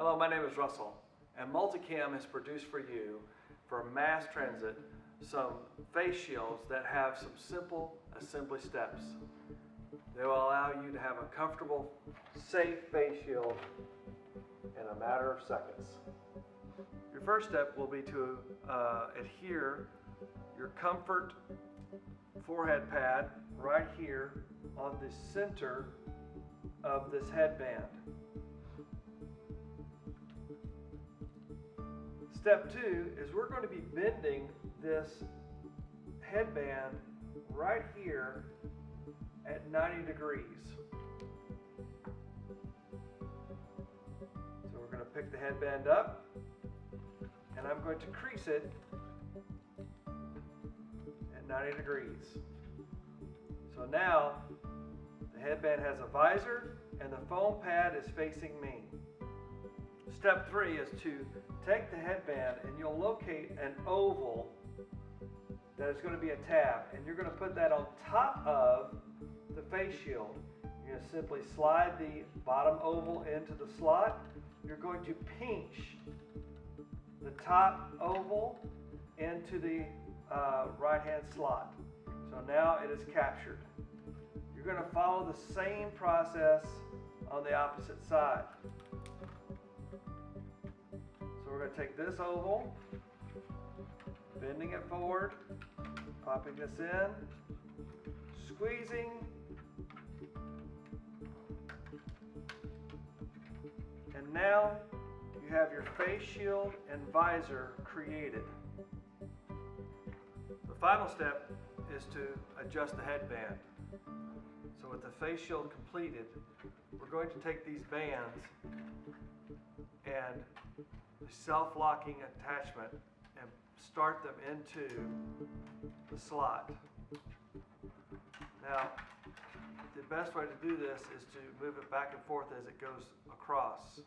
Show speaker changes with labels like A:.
A: Hello, my name is Russell, and MultiCam has produced for you, for mass transit, some face shields that have some simple assembly steps. They will allow you to have a comfortable, safe face shield in a matter of seconds. Your first step will be to adhere your comfort forehead pad right here on the center of this headband. Step 2 is we're going to be bending this headband right here at 90 degrees. So we're going to pick the headband up and I'm going to crease it at 90 degrees. So now the headband has a visor and the foam pad is facing me. Step 3 is to take the headband and you'll locate an oval that is going to be a tab, and you're going to put that on top of the face shield. You're going to simply slide the bottom oval into the slot. You're going to pinch the top oval into the right hand slot. So now it is captured. You're going to follow the same process on the opposite side. So we're going to take this oval, bending it forward, popping this in, squeezing, and now you have your face shield and visor created. The final step is to adjust the headband. So with the face shield completed, we're going to take these bands and the self-locking attachment and start them into the slot. Now, the best way to do this is to move it back and forth as it goes across.